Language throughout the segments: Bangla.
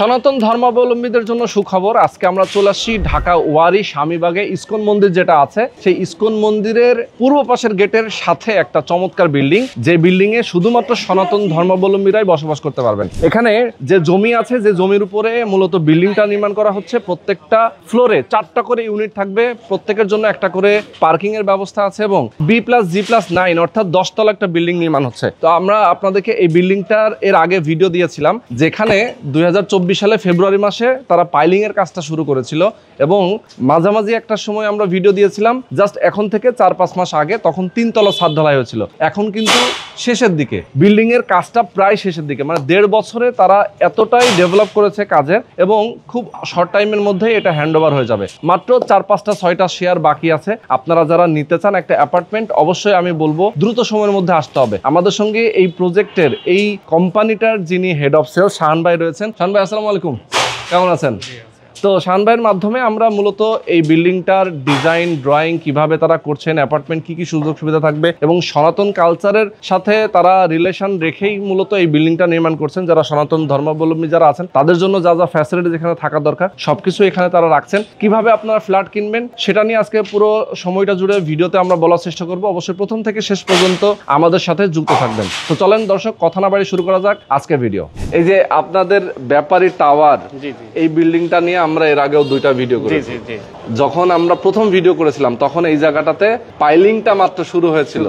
সনাতন ধর্মাবলম্বীদের জন্য সুখবর। আজকে আমরা চলে আসছি ঢাকা ওয়ারী স্বামীবাগে ইসকন মন্দির যেটা আছে, সেই ইসকন মন্দিরের পূর্ব পাশের গেটের সাথে একটা চমৎকার বিল্ডিং, যে বিল্ডিং এ শুধুমাত্র সনাতন ধর্মাবলম্বীরাই বসবাস করতে পারবেন। এখানে যে জমি আছে, যে জমির উপরে মূলত বিল্ডিংটা নির্মাণ করা হচ্ছে, প্রত্যেকটা ফ্লোরে 4টা করে ইউনিট থাকবে, প্রত্যেকের জন্য একটা করে পার্কিং এর ব্যবস্থা আছে এবং B+G+9 অর্থাৎ 10 তলা একটা বিল্ডিং নির্মাণ হচ্ছে। তো আমরা আপনাদেরকে এই বিল্ডিংটার এর আগে ভিডিও দিয়েছিলাম, যেখানে 2024 সালে ফেব্রুয়ারি মাসে তারা পাইলিং এর কাজটা শুরু করেছিল এবং মাঝামাঝি একটা সময় আমরা ভিডিও দিয়েছিলাম জাস্ট এখন থেকে 4-5 মাস আগে, তখন 3 তলা ছাদ ঢালাই হয়েছিল। এখন কিন্তু শেষের দিকে, বিল্ডিং এর কাজটা প্রায় শেষের দিকে, মানে 1.5 বছরে তারা এতটাই ডেভেলপ করেছে কাজের এবং খুব শর্ট টাইমের মধ্যে এটা হ্যান্ডওভার হয়ে যাবে। মাত্র 4-5টা-6টা শেয়ার বাকি আছে। আপনারা যারা নিতে চান একটা অ্যাপার্টমেন্ট, অবশ্যই আমি বলবো দ্রুত সময়ের মধ্যে আসতে হবে। আমাদের সঙ্গে এই প্রজেক্টের এই কোম্পানিটার যিনি হেড অফ সেলস শাহান ভাই রয়েছেন। শাহান ভাই, আসসালামু আলাইকুম, কেমন আছেন? তো শাহান ভাইয়ের মাধ্যমে আমরা মূলত এই বিল্ডিংটার ডিজাইন ড্রয়িং কিভাবে তারা করছেন, অ্যাপার্টমেন্ট কি কি সুযোগ সুবিধা থাকবে এবং সনাতন কালচারের সাথে তারা রিলেশন রেখেই মূলত এই বিল্ডিংটা নির্মাণ করছেন। যারা সনাতন ধর্মাবলম্বী যারা আছেন তাদের জন্য যা যা ফ্যাসিলিটি যেখানে থাকা দরকার সবকিছু এখানে তারা রাখছেন। কিভাবে আপনারা ফ্ল্যাট কিনবেন সেটা নিয়ে আজকে পুরো সময়টা জুড়ে ভিডিওতে আমরা বলার চেষ্টা করব। অবশ্যই প্রথম থেকে শেষ পর্যন্ত আমাদের সাথে যুক্ত থাকবেন। তো চলেন দর্শক, কথা না বাড়িয়ে শুরু করা যাক আজকের ভিডিও। এই যে আপনাদের ব্যাপারী টাওয়ার, এই বিল্ডিংটা নিয়ে আমরা এর আগেও 2টা ভিডিও করেছি। যখন আমরা প্রথম ভিডিও করেছিলাম তখন এই জায়গাটাতে পাইলিংটা মাত্র শুরু হয়েছিল,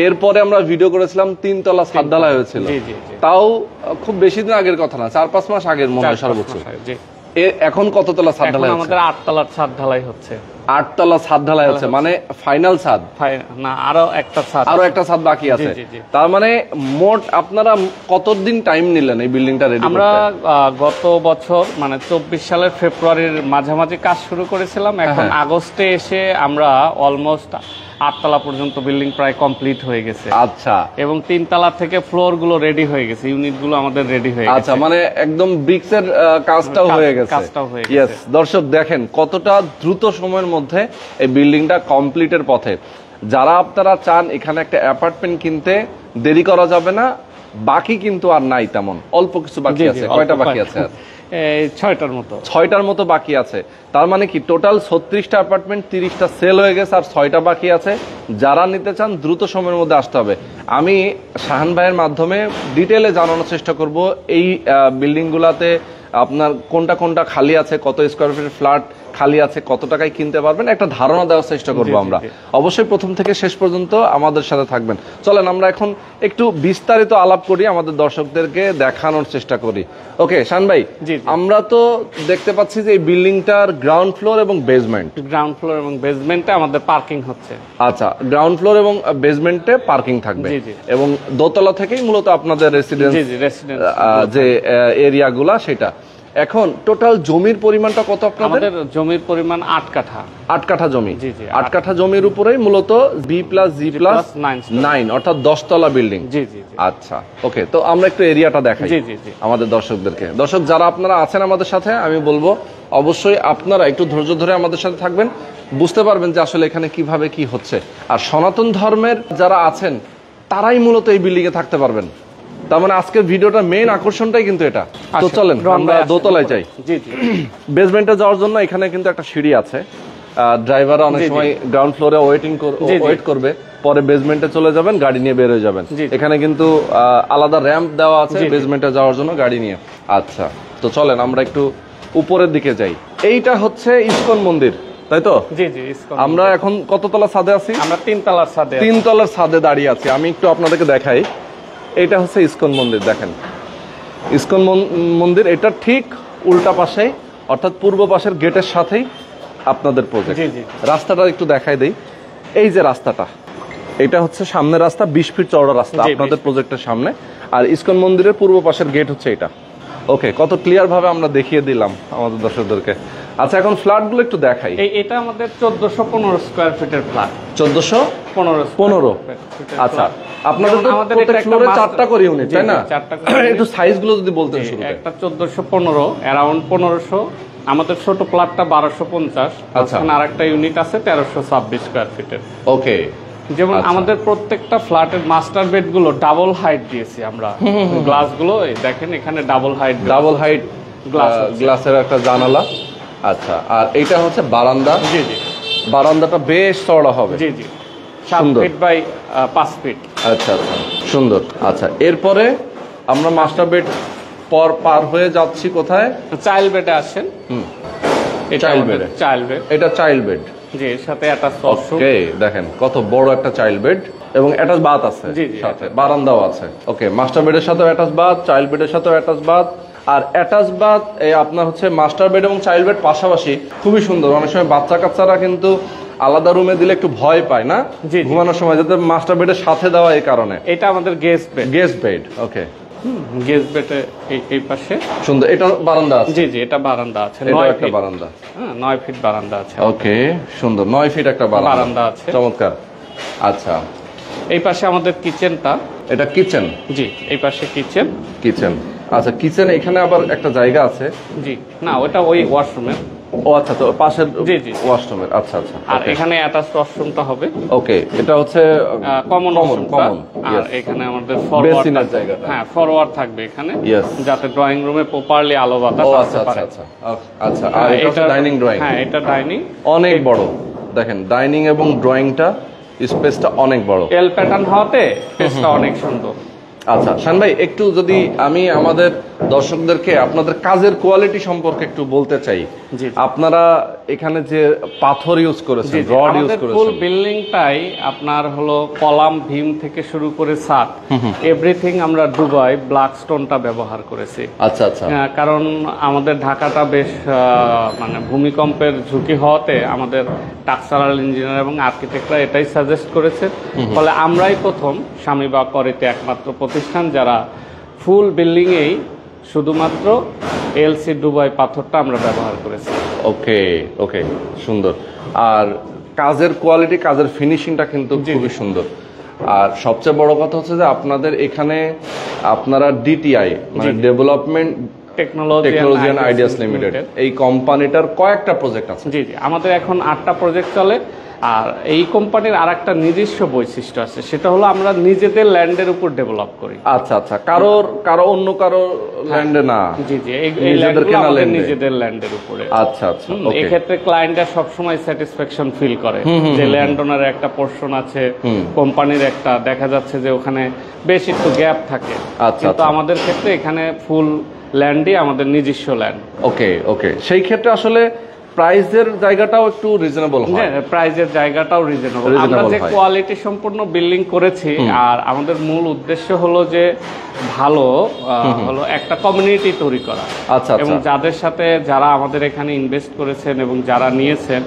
এরপরে আমরা ভিডিও করেছিলাম 3 তলা ছাদ ঢালাই হয়েছিল। তাও খুব বেশি দিন আগের কথা না, 4-5 মাস আগের মনে হয় সর্বোচ্চ। এখন কত তলা ছাদ ঢালাই? আমাদের 8 তলার ছাদ ঢালাই হচ্ছে। 8 তলা ছাদ ঢালাই হচ্ছে, মানে ফাইনাল ছাদ না, আরো একটা ছাদ বাকি আছে। তার মানে মোট আপনারা কতদিন টাইম নিলেন এই বিল্ডিংটা রেডি করতে? আমরা গত বছর মানে 24 সালের ফেব্রুয়ারির মাঝামাঝি কাজ শুরু করেছিলাম। এখন আগস্টে এসে আমরা অলমোস্ট 8 তলা পর্যন্ত বিল্ডিং প্রায় কমপ্লিট হয়ে গেছে। আচ্ছা, এবং 3 তলা থেকে ফ্লোর গুলো রেডি হয়ে গেছে, ইউনিট গুলো আমাদের রেডি হয়ে গেছে। আচ্ছা, মানে একদম ব্রিক্স এর কাজটাও হয়ে গেছে। ইয়েস, দর্শক দেখেন কতটা দ্রুত সময়ের মধ্যে এই বিল্ডিংটা কমপ্লিটের পথে। যারা আপনারা চান এখানে একটা অ্যাপার্টমেন্ট কিনতে, দেরি করা যাবে না। বাকি কিন্তু আর নাই, তেমন অল্প কিছু বাকি আছে। কয়টা বাকি আছে? 6টার মতো বাকি আছে। তার মানে কি টোটাল 36টা অ্যাপার্টমেন্ট, 30টা সেল হয়ে গেছে আর 6টা বাকি আছে। যারা নিতে চান দ্রুত সময়ের মধ্যে আসতে হবে। আমি শাহান ভাইয়ের মাধ্যমে ডিটেলে জানানোর চেষ্টা করব এই বিল্ডিংগুলোতে আপনার কোনটা কোনটা খালি আছে, কত স্কোয়ার ফিট ফ্ল্যাট খালি আছে, কত টাকায় কিনতে পারবেন, একটা ধারণা দেওয়ার চেষ্টা করবো আমরা। অবশ্যই প্রথম থেকে শেষ পর্যন্ত আমাদের সাথে থাকবেন। চলেন আমরা এখন একটু বিস্তারিত আলাপ করি, আমাদের দর্শকদেরকে দেখানোর চেষ্টা করি। ওকে শাহান ভাই, আমরা তো দেখতে পাচ্ছি যে এই বিল্ডিংটার গ্রাউন্ড ফ্লোর এবং বেসমেন্টে আমাদের পার্কিং হচ্ছে। আচ্ছা, গ্রাউন্ড ফ্লোর এবং বেসমেন্টে পার্কিং থাকবে এবং দোতলা থেকেই মূলত আপনাদের রেসিডেন্স যে এরিয়াগুলা সেটা। এখন টোটাল জমির পরিমাণটা কত আপনাদের? জমির পরিমাণ 8 কাঠা। 8 কাঠা জমি। 8 কাঠা জমির উপরেই মূলত B+G+9 অর্থাৎ 10 তলা বিল্ডিং। আচ্ছা, ওকে। তো আমরা একটু এরিয়াটা দেখাই আমাদের দর্শকদেরকে। দর্শক যারা আপনারা আছেন আমাদের সাথে, আমি বলবো অবশ্যই আপনারা একটু ধৈর্য ধরে আমাদের সাথে থাকবেন, বুঝতে পারবেন যে আসলে এখানে কিভাবে কি হচ্ছে। আর সনাতন ধর্মের যারা আছেন তারাই মূলত এই বিল্ডিং এ থাকতে পারবেন। তার মানে আজকের ভিডিওটা মেইন আকর্ষণটাই কিন্তু এটা। তো চলেন আমরা দোতলায় যাই। বেসমেন্টে যাওয়ার জন্য এখানে কিন্তু একটা সিঁড়ি আছে। ড্রাইভার অনেক সময় গ্রাউন্ড ফ্লোরে ওয়েট করবে, পরে বেসমেন্টে চলে যাবেন, গাড়ি নিয়ে বের হয়ে যাবেন। এখানে কিন্তু আলাদা র্যাম্প দেওয়া আছে বেসমেন্টে যাওয়ার জন্য গাড়ি নিয়ে। আচ্ছা, তো চলেন আমরা একটু উপরের দিকে যাই। এইটা হচ্ছে ইসকন মন্দির, তাই তো? আমরা এখন কত তলা ছাদে আছি? আমরা 3 তলার ছাদে দাঁড়িয়ে আছি। আমি একটু আপনাদেরকে দেখাই। এটা হচ্ছে ইসকন মন্দির। দেখেন ইসকন মন্দির, এটা ঠিক উল্টা পাশে অর্থাৎ পূর্ব পাশের গেটের সাথেই আপনাদের প্রজেক্ট। রাস্তাটা একটু দেখাই দেই। এই যে রাস্তাটা, এটা হচ্ছে সামনের রাস্তা, 20 ফিট চওড়া রাস্তা আপনাদের প্রজেক্টের সামনে। আর ইসকন মন্দিরের পূর্ব পাশের গেট হচ্ছে এটা। ওকে, কত ক্লিয়ার ভাবে আমরা দেখিয়ে দিলাম আমাদের দর্শকদেরকে। আচ্ছা, এখন ফ্ল্যাট গুলো একটু দেখাই। এটা আমাদের 1415 স্কয়ার ফিটের ফ্ল্যাট। 1415। আচ্ছা, আপনাদের তো প্রত্যেক ফ্লোরে 4টা করে ইউনিট, তাই না? একটু সাইজ গুলো যদি বলতেন শুরুতে। একটা 1415 অ্যারাউন্ড 1500, আমাদের ছোট ফ্ল্যাটটা 1250। আচ্ছা, আরেকটা ইউনিট আছে 1326 স্কয়ার ফিটের। ওকে, যেমন আমাদের প্রত্যেকটা ফ্ল্যাটের মাস্টার বেড গুলো ডাবল হাইট দিয়েছি আমরা। গ্লাস গুলো দেখেন এখানে ডাবল হাইট গ্লাসের একটা জানালা। আচ্ছা, আর এইটা হচ্ছে বারান্দা। জি জি, বারান্দাটা বেশ চওড়া হবে। জি জি, 7 ফিট বাই 5 ফিট। আচ্ছা আচ্ছা, সুন্দর। আচ্ছা, এরপরে আমরা মাস্টার বেড পার হয়ে যাচ্ছি কোথায়? চাইল্ড বেডে আসেন। Child bed. চাইল্ড বেড, এটা চাইল্ড বেড। জি, এর সাথে অ্যাটাচ ওয়াশরুম। ওকে, দেখেন কত বড় একটা চাইল্ড বেড এবং অ্যাটাচ বাথ আছে। জি জি, সাথে বারান্দাও আছে। ওকে, মাস্টার বেডের সাথেও অ্যাটাচ বাথ, চাইল্ড বেডের সাথেও অ্যাটাচ বাথ। আর অ্যাটাচ বাথ আপনার হচ্ছে মাস্টার বেড এবং চাইল্ড বেড পাশাপাশি, খুবই সুন্দর। অনেক সময় বাচ্চা কাচ্চারা কিন্তু আলাদা রুমে দিলে একটু ভয় পায় না ঘুমানোর সময়, যাতে মাস্টার বেডের সাথে দেওয়া এই কারণে। এটা আমাদের গেস্ট বেড। গেস্ট বেড, ওকে। গেস্ট বেডে এই পাশে সুন্দর। এটা বারান্দা আছে। জি জি, এটা বারান্দা আছে। এটা 9 একটা ফিট বারান্দা। হ্যাঁ, 9 ফিট বারান্দা আছে। ওকে, সুন্দর। 9 ফিট একটা বারান্দা আছে। চমৎকার। আচ্ছা, এই পাশে আমাদের কিচেনটা। এটা কিচেন। জি, এই পাশে কিচেন। কিচেন, আচ্ছা। কিচেন এখানে আবার একটা জায়গা আছে। জি, না ওটা ওই ওয়াশরুমের। ও আচ্ছা, তো পাশের জি জি, ওয়াশরুমের। আচ্ছা আচ্ছা। আর এখানে অ্যাটাচ ওয়াশরুমটা হবে। ওকে, এটা হচ্ছে কমন কমন। আর এখানে আমাদের ফরওয়ার্ড বেসিনের জায়গাটা। হ্যাঁ, ফরওয়ার্ড থাকবে এখানে, ইয়েস, যাতে ড্রয়িং রুমে প্রপারলি আলো বাতাস ও আসতে আচ্ছা পারে। আচ্ছা আচ্ছা। আর এটা হচ্ছে ডাইনিং ড্রয়িং। হ্যাঁ, এটা ডাইনিং অনেক বড়। দেখেন, ডাইনিং এবং ড্রয়িংটা স্পেসটা অনেক বড়। এল প্যাটার্ন হওয়াতে স্পেসটা অনেক সুন্দর। আচ্ছা শান ভাই, একটু যদি আমি আমাদের দর্শকদেরকে আপনাদের কাজের কোয়ালিটি সম্পর্কে একটু বলতে চাই। জি, আপনারা এখানে যে পাথর ইউজ করেছেন, রড ইউজ করেছেন, ফুল বিল্ডিংটাই আপনার হলো কলাম, ভীম থেকে শুরু করে ছাদ, এভরিথিং আমরা দুবাই ব্ল্যাক স্টোনটা ব্যবহার করেছি। আচ্ছা আচ্ছা। কারণ আমাদের ঢাকাটা বেশ মানে ভূমিকম্পের ঝুঁকি হওয়াতে আমাদের স্ট্রাকচারাল ইঞ্জিনিয়ার এবং আর্কিটেক্টরা এটাই সাজেস্ট করেছে। ফলে আমরাই প্রথম স্বামী বা করিতে একমাত্র প্রতিষ্ঠান যারা ফুল বিল্ডিংয়েই শুধুমাত্র এলসি দুবাই পাথরটা আমরা ব্যবহার করেছি। ওকে ওকে, সুন্দর। আর কাজের কোয়ালিটি, কাজের ফিনিশিংটা কিন্তু খুবই সুন্দর। আর সবচেয়ে বড় কথা হচ্ছে যে আপনাদের এখানে আপনারা ডিটিআই মানে development technology and ideas limited, এই কোম্পানিটার কয়েকটা প্রজেক্ট আছে। জি জি, আমাদের এখন 8টা প্রজেক্ট চলে। আর এই কোম্পানির আরেকটা নিজস্ব বৈশিষ্ট্য আছে, সেটা হলো আমরা নিজেদের ল্যান্ডের উপর ডেভেলপ করি। আচ্ছা আচ্ছা, অন্য কারো ল্যান্ডে না। জি জি, এই ল্যান্ডগুলো আমাদের নিজেদের ল্যান্ডের উপরে। আচ্ছা আচ্ছা। এই ক্ষেত্রে ক্লায়েন্টরা সবসময় স্যাটিসফ্যাকশন ফিল করে যে ল্যান্ড ওনারের একটা পোরশন আছে, কোম্পানির একটা দেখা যাচ্ছে যে ওখানে বেশ একটু গ্যাপ থাকে। কিন্তু আমাদের ক্ষেত্রে এখানে ফুল ল্যান্ডই আমাদের নিজস্ব ল্যান্ড। ওকে ওকে, সেই ক্ষেত্রে আসলে প্রাইসের জায়গাটাও একটু রিজনেবল হয়। হ্যাঁ, প্রাইসের জায়গাটাও রিজনেবল। আমরা যে কোয়ালিটি সম্পূর্ণ বিল্ডিং করেছি, আর আমাদের মূল উদ্দেশ্য হলো যে ভালো হলো একটা কমিউনিটি তৈরি করা। আচ্ছা, এবং যাদের সাথে যারা আমাদের এখানে ইনভেস্ট করেছেন এবং যারা নিয়েছেন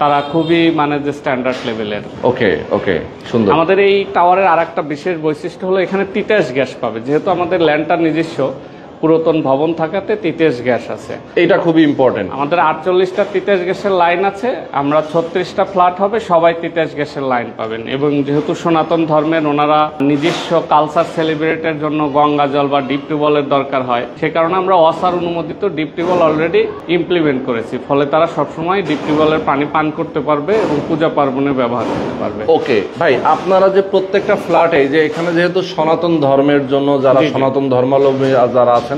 তারা খুবই মানে যে স্ট্যান্ডার্ড লেভেলের। ওকে ওকে, সুন্দর। আমাদের এই টাওয়ারের আরেকটা বিশেষ বৈশিষ্ট্য হলো এখানে তিতাস গ্যাস পাবে, যেহেতু আমাদের ল্যান্ডটা নিজস্ব, পুরাতন ভবন থাকাতে তিতাস গ্যাস আছে। এটা খুবই ইম্পর্টেন্ট। আমাদের 48টা তিতাস গ্যাসের লাইন আছে, আমরা 36টা ফ্ল্যাট হবে, সবাই তিতাস গ্যাসের লাইন পাবেন। এবং যেহেতু সনাতন ধর্মের ওনারা নিজস্ব কালচার সেলিব্রেটের জন্য গঙ্গা জল বা ডিপ টিউবওয়েলের দরকার হয়, সে কারণে আমরা ওয়াসার অনুমোদিত ডিপ টিউবওয়েল অলরেডি ইমপ্লিমেন্ট করেছি। ফলে তারা সবসময় ডিপ টিউবওয়েলের পানি পান করতে পারবে এবং পূজা পার্বণে ব্যবহার করতে পারবে। ওকে ভাই, আপনারা যে প্রত্যেকটা ফ্ল্যাটে যে এখানে যেহেতু সনাতন ধর্মের জন্য যারা সনাতন ধর্মাবলম্বী যারা আছেন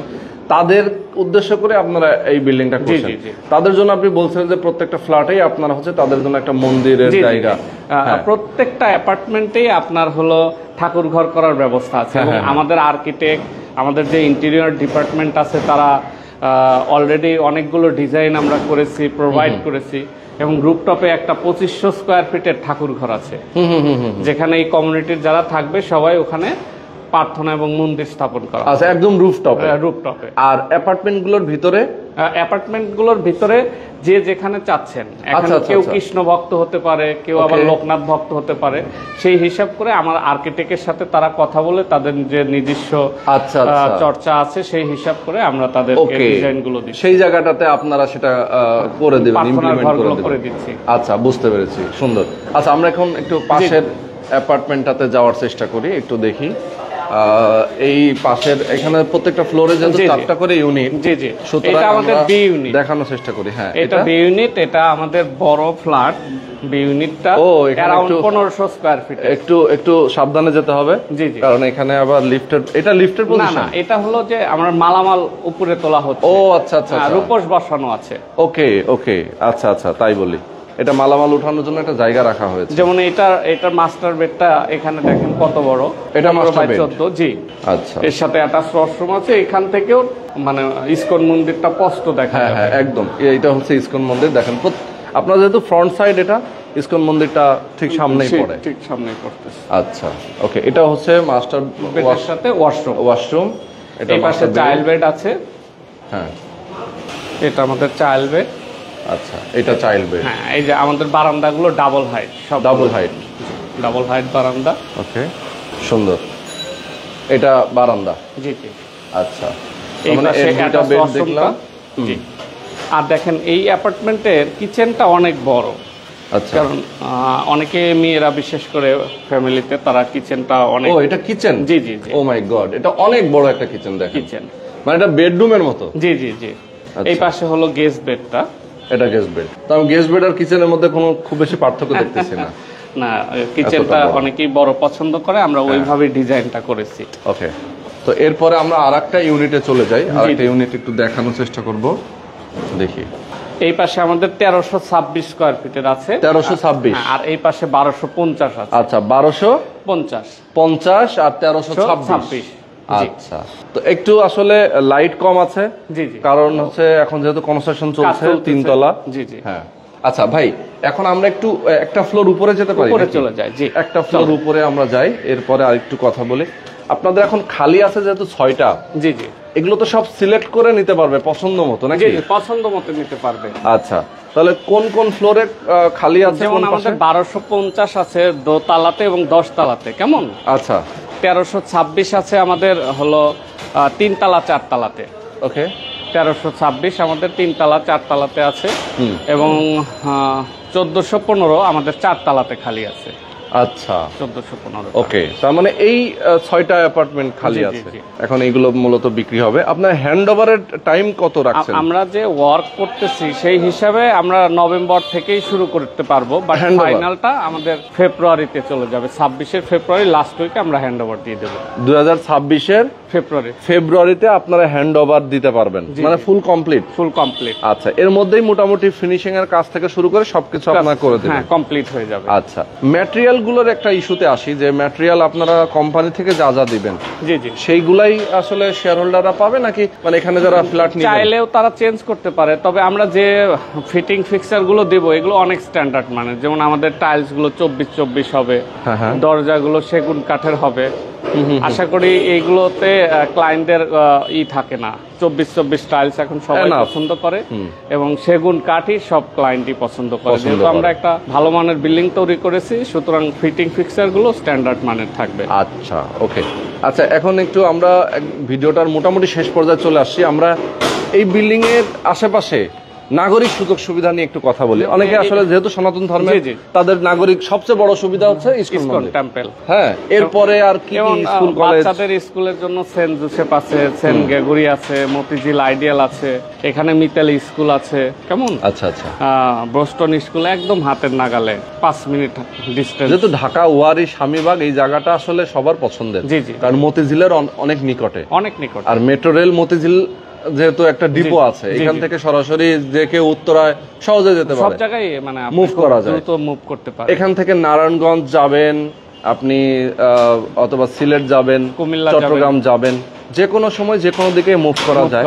তাদের উদ্দেশ্য করে আপনারা এই বিল্ডিংটা করছেন, তাদের জন্য আপনি বলছেন যে প্রত্যেকটা ফ্ল্যাটেই আপনারা হচ্ছে তাদের জন্য একটা মন্দিরের জায়গা। প্রত্যেকটা অ্যাপার্টমেন্টেই আপনার হলো ঠাকুর ঘর করার ব্যবস্থা আছে। এবং আমাদের আর্কিটেক্ট, আমাদের যে ইন্টেরিয়র ডিপার্টমেন্ট আছে, তারা অলরেডি অনেকগুলো ডিজাইন আমরা করেছি, প্রোভাইড করেছি। এবং রুফটপে একটা 2500 স্কোয়ার ফিটের ঠাকুর ঘর আছে, যেখানে এই কমিউনিটির যারা থাকবে সবাই ওখানে প্রার্থনা এবং মন্দির স্থাপন করা। আচ্ছা, একদম রুফটপে। রুফটপে। আর অ্যাপার্টমেন্টগুলোর ভিতরে যে যেখানে চাচ্ছেন, এখানে কেউ কৃষ্ণ ভক্ত হতে পারে, কেউ আবার লোকনাথ ভক্ত হতে পারে, সেই হিসাব করে আমার আর্কিটেক্টের সাথে তারা কথা বলে তাদের যে নিজস্ব চর্চা আছে সেই হিসাব করে আমরা তাদের ডিজাইনগুলো দিই। সেই জায়গাটাতে আপনারা সেটা করে দেবেন, ইমপ্লিমেন্ট করে দিচ্ছি। আচ্ছা, বুঝতে পেরেছি, সুন্দর। আচ্ছা, আমরা এখন একটু পাশের অ্যাপার্টমেন্টটাতে যাওয়ার চেষ্টা করি, একটু দেখি। এই পাশের এখানে প্রত্যেকটা ফ্লোরে যেহেতু 4টা করে ইউনিট, জি জি, এটা আমাদের বি ইউনিট দেখানোর চেষ্টা করি। হ্যাঁ, এটা বি ইউনিট, এটা আমাদের বড় ফ্ল্যাট, বি ইউনিটটা ও, এখানে অ্যারাউন্ড একটু- 1500 স্কয়ার ফিট। একটু সাবধানে যেতে হবে, জি জি। কারণ এখানে আবার লিফটের, এটা লিফটের না পজিশন। না, এটা হলো যে আমরা মালামাল উপরে তোলা হচ্ছে। ও আচ্ছা আচ্ছা আচ্ছা। রূপস বসানো আছে। ওকে ওকে, আচ্ছা আচ্ছা, তাই বলি। এটা মালামাল উঠানোর জন্য একটা জায়গা রাখা হয়েছে। যেমন এটার মাস্টার বেডটা এখানে দেখেন কত বড়, এটা master bed? 14 জি। আচ্ছা, এর সাথে অ্যাটাচ ওয়াশরুম আছে। এখান থেকেও মানে ইসকন মন্দিরটা স্পষ্ট দেখা হ্যাঁ যাবে। হ্যাঁ একদম, এইটা হচ্ছে ইসকন মন্দির। দেখেন আপনার যেহেতু ফ্রন্ট সাইড, এটা ইসকন মন্দিরটা ঠিক সামনেই পড়ে। ঠিক সামনেই পড়তেছে। আচ্ছা ওকে, এটা হচ্ছে মাস্টার বেডের সাথে ওয়াশরুম। ওয়াশরুম। এটা এই পাশে master bed। চাইল্ড বেড আছে। হ্যাঁ এটা আমাদের চাইল্ড বেড। আচ্ছা, এটা চাইল্ড বেড। হ্যাঁ, এই যে আমাদের বারান্দাগুলো ডাবল হাইট, সব ডাবল হাইট। ডাবল হাইট বারান্দা। ওকে, সুন্দর। এটা বারান্দা। জি জি। আচ্ছা, এই মানে পাশে এর দুইটা attached বেড washroom দেখলাম। টা। জি। আর দেখেন এই অ্যাপার্টমেন্টের কিচেনটা অনেক বড়। আচ্ছা, কারণ অনেকে মেয়েরা বিশেষ করে ফ্যামিলিতে তারা কিচেনটা অনেক। ও এটা কিচেন? জি জি জি। ও মাই গড, এটা অনেক বড় একটা কিচেন। দেখেন, কিচেন মানে এটা বেডরুমের মতো। জি জি জি। আচ্ছা। এই পাশে হলো গেস্ট বেডটা। এটা গেস্ট বেড। তো আমি গেস্ট বেড আর কিচেনের মধ্যে কোনো খুব বেশি পার্থক্য দেখতেছি না। না, কিচেনটা এতটা বড়। অনেকেই বড় পছন্দ করে, আমরা ওইভাবে ডিজাইনটা করেছি। ওকে, তো এরপরে আমরা আরেকটা ইউনিটে চলে যাই। আরেকটা ইউনিট একটু দেখানোর চেষ্টা করব, দেখি। এই পাশে আমাদের 1326 স্কয়ার ফিটের আছে। 1326। আর এই পাশে 1250 আছে। আচ্ছা, 1250 আর 1326। আচ্ছা, তো একটু আসলে লাইট কম আছে। জি জি। কারণ হচ্ছে এখন যেহেতু কনস্ট্রাকশন চলছে, তিনতলা। জি জি। হ্যাঁ, আচ্ছা ভাই, এখন আমরা একটু একটা ফ্লোর উপরে যেতে পারি? উপরে নাকি? চলে যায়, জি। একটা ফ্লোর উপরে আমরা যাই, এরপরে আরেকটু কথা বলি। আপনাদের এখন খালি আছে যেহেতু 6টা, জি জি। এগুলো তো সব সিলেক্ট করে নিতে পারবে পছন্দ মতো নাকি? জি, পছন্দ মতো নিতে পারবে। আচ্ছা, তাহলে কোন কোন ফ্লোরে খালি আছে? যেমন কোন পাশে? আমাদের 1250 আছে দোতলাতে এবং 10 তলাতে। কেমন? আচ্ছা, 1326 আছে আমাদের হলো 3 তলা 4 তলাতে। ওকে। 1326 আমাদের 3 তলা 4 তলাতে আছে। এবং 1415 আমাদের 4 তলাতে খালি আছে। আচ্ছা, 1415। ওকে, তার মানে এই 6টা অ্যাপার্টমেন্ট খালি জি, জি, আছে। জি। এখন এইগুলো মূলত বিক্রি হবে। আপনার হ্যান্ড ওভারের টাইম কত রাখছেন? আমরা যে ওয়ার্ক করতেছি সেই হিসাবে আমরা নভেম্বর থেকেই শুরু করতে পারবো, বাট Handover? ফাইনালটা আমাদের ফেব্রুয়ারিতে চলে যাবে। 26 ফেব্রুয়ারি লাস্ট উইকে আমরা হ্যান্ড ওভার দিয়ে দেবো। 2026-এর ফেব্রুয়ারিতে আপনারা হ্যান্ড ওভার দিতে পারবেন, মানে ফুল কমপ্লিট? Full complete. আচ্ছা, এর মধ্যেই মোটামুটি ফিনিশিং এর কাজ থেকে শুরু করে সবকিছু আপনারা করে দেবেন? হ্যাঁ, কমপ্লিট হয়ে যাবে। আচ্ছা, ম্যাটেরিয়াল গুলোর একটা ইস্যুতে আসি, যে ম্যাটেরিয়াল আপনারা কোম্পানি থেকে যা যা দিবেন জি জি। সেইগুলাই আসলে শেয়ার হোল্ডাররা পাবে নাকি, মানে এখানে যারা ফ্ল্যাট নিয়ে চাইলেও তারা চেঞ্জ করতে পারে, তবে আমরা যে ফিটিং ফিক্সার গুলো দেবো এগুলো অনেক স্ট্যান্ডার্ড মানে। যেমন আমাদের টাইলস গুলো 24-24 হবে, হ্যাঁ, হ্যাঁ। দরজাগুলো সেগুন কাঠের হবে। আশা করি এইগুলোতে ক্লায়েন্টদের থাকে না। 24-24 টাইলস এখন সবাই পছন্দ করে এবং সেগুন কাঠই সব ক্লায়েন্টই পছন্দ করে। যেহেতু আমরা একটা ভালো মানের বিল্ডিং তৈরি করেছি, সুতরাং ফিটিং ফিক্সার গুলো স্ট্যান্ডার্ড মানের থাকবে। আচ্ছা, ওকে। আচ্ছা, এখন একটু আমরা ভিডিওটার মোটামুটি শেষ পর্যায়ে চলে আসছি। আমরা এই বিল্ডিং এর আশেপাশে নাগরিক সুযোগ সুবিধা নিয়ে একটু কথা বলি। অনেকে আসলে যেহেতু সনাতন ধর্মের, তাদের নাগরিক সবচেয়ে বড় সুবিধা হচ্ছে ইসকন টেম্পল। হ্যাঁ, এরপরে আর কি স্কুল কলেজ? বাচ্চাদের স্কুলের জন্য সেন্ট জোসেফ আছে, সেন্ট গ্রেগরি আছে, মতিঝিল আইডিয়াল আছে, এখানে মিতালি স্কুল আছে। কেমন? আচ্ছা আচ্ছা। বোস্টন স্কুল একদম হাতের নাগালে, 5 মিনিট ডিস্টেন্স। যেহেতু ঢাকা ওয়ারি স্বামীবাগ এই জায়গাটা আসলে সবার পছন্দের। জি জি। কারণ মতিঝিলের অনেক নিকটে, অনেক নিকট। আর মেট্রো রেল মতিঝিল যেহেতু একটা ডিপো আছে, এখান থেকে সরাসরি যে কেউ উত্তরায় সহজে যেতে পারে, সব জায়গায় মানে মুভ করা যায়, দ্রুত মুভ করতে পারে। এখান থেকে নারায়ণগঞ্জ যাবেন আপনি, অথবা সিলেট যাবেন, কুমিল্লা চট্টগ্রাম যাবেন, যে কোনো সময় যে কোনো দিকে মুভ করা যায়।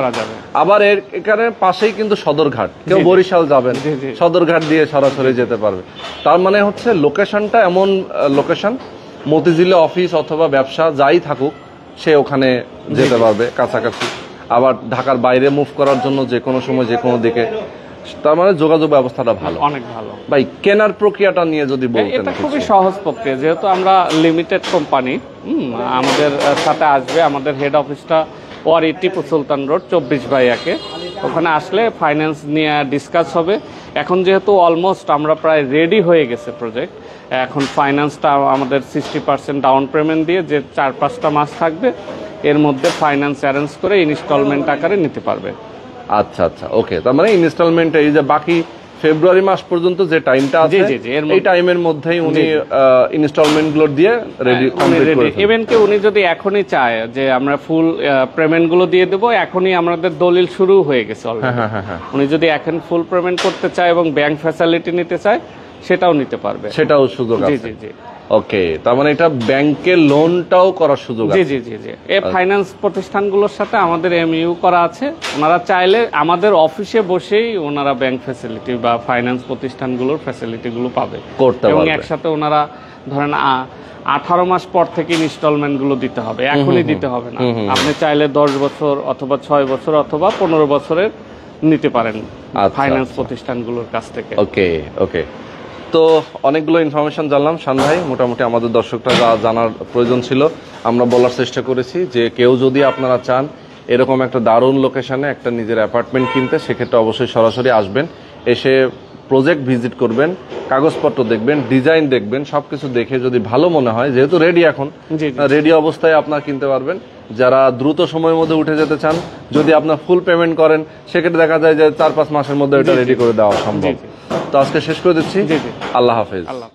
আবার এখানে পাশেই কিন্তু সদরঘাট, কেউ বরিশাল যাবেন, সদরঘাট দিয়ে সরাসরি যেতে পারবে। তার মানে হচ্ছে লোকেশনটা এমন লোকেশন, মতিঝিলে অফিস অথবা ব্যবসা যাই থাকুক সে ওখানে যেতে পারবে কাছাকাছি। আবার ঢাকার বাইরে মুভ করার জন্য যে কোনো সময় যে কোনো দিকে, তার মানে যোগাযোগ ব্যবস্থাটা ভালো, অনেক ভালো। ভাই, কেনার প্রক্রিয়াটা নিয়ে যদি বলতেন? এটা খুবই সহজ প্রক্রিয়া, যেহেতু আমরা লিমিটেড কোম্পানি। আমাদের সাথে আসবে, আমাদের হেড অফিসটা ওয়ারি টিপু সুলতান রোড 24/1। ওখানে আসলে ফাইন্যান্স নিয়ে ডিসকাস হবে। এখন যেহেতু অলমোস্ট আমরা প্রায় রেডি হয়ে গেছে প্রজেক্ট, এখন ফাইন্যান্সটা আমাদের 60% ডাউন পেমেন্ট দিয়ে যে 4-5টা মাস থাকবে এর মধ্যে ফাইন্যান্স অ্যারেঞ্জ করে ইনস্টলমেন্ট আকারে নিতে পারবে। আচ্ছা আচ্ছা, ওকে। তার মানে ইনস্টলমেন্ট, এই যে বাকি ফেব্রুয়ারি মাস পর্যন্ত যে টাইমটা আছে জি, জি, এর এই টাইমের মধ্যেই উনি ইনস্টলমেন্ট গুলো দিয়ে রেডি কমপ্লিট করে ফেলবেন। ইভেন কি উনি যদি এখনই চায় যে আমরা ফুল পেমেন্ট গুলো দিয়ে দেবো, এখনই আমাদের দলিল শুরু হয়ে গেছে already। হ্যাঁ। উনি যদি এখন ফুল পেমেন্ট করতে চায় এবং ব্যাংক ফ্যাসিলিটি নিতে চায় সেটাও নিতে পারবে। সেটাও সুযোগ জি আছে। জি জি ওকে, তার মানে এটা ব্যাংকে লোনটাও করার সুযোগ জি আছে। জি জি জি এই ফাইন্যান্স প্রতিষ্ঠানগুলোর সাথে আমাদের এমইউ করা আছে। ওনারা চাইলে আমাদের অফিসে বসেই ওনারা ব্যাংক ফ্যাসিলিটি বা ফাইন্যান্স প্রতিষ্ঠানগুলোর ফ্যাসিলিটি গুলো পাবে করতে এবং পারবে। একসাথে ওনারা ধরেন 18 মাস পর থেকে ইনস্টলমেন্ট গুলো দিতে হবে, এখনই দিতে হবে না। আপনি চাইলে 10 বছর অথবা 6 বছর অথবা 15 বছরের নিতে পারেন ফাইন্যান্স প্রতিষ্ঠানগুলোর কাছ থেকে। ওকে ওকে, তো অনেকগুলো ইনফরমেশন জানলাম শান ভাই। মোটামুটি আমাদের দর্শকরা যা জানার প্রয়োজন ছিল আমরা বলার চেষ্টা করেছি। যে কেউ যদি আপনারা চান এরকম একটা দারুণ লোকেশনে একটা নিজের অ্যাপার্টমেন্ট কিনতে, সেক্ষেত্রে অবশ্যই সরাসরি আসবেন, এসে প্রজেক্ট ভিজিট করবেন, কাগজপত্র দেখবেন, ডিজাইন দেখবেন, সবকিছু দেখে যদি ভালো মনে হয়, যেহেতু রেডি এখন জি, রেডি অবস্থায় আপনারা কিনতে পারবেন। যারা দ্রুত সময়ের মধ্যে উঠে যেতে চান, যদি আপনার ফুল পেমেন্ট করেন, সেক্ষেত্রে দেখা যায় যে 4-5 মাসের মধ্যে এটা রেডি করে দেওয়া সম্ভব। তো আজকে শেষ করে দিচ্ছি। জি জি আল্লাহ হাফেজ। আল্লাহ।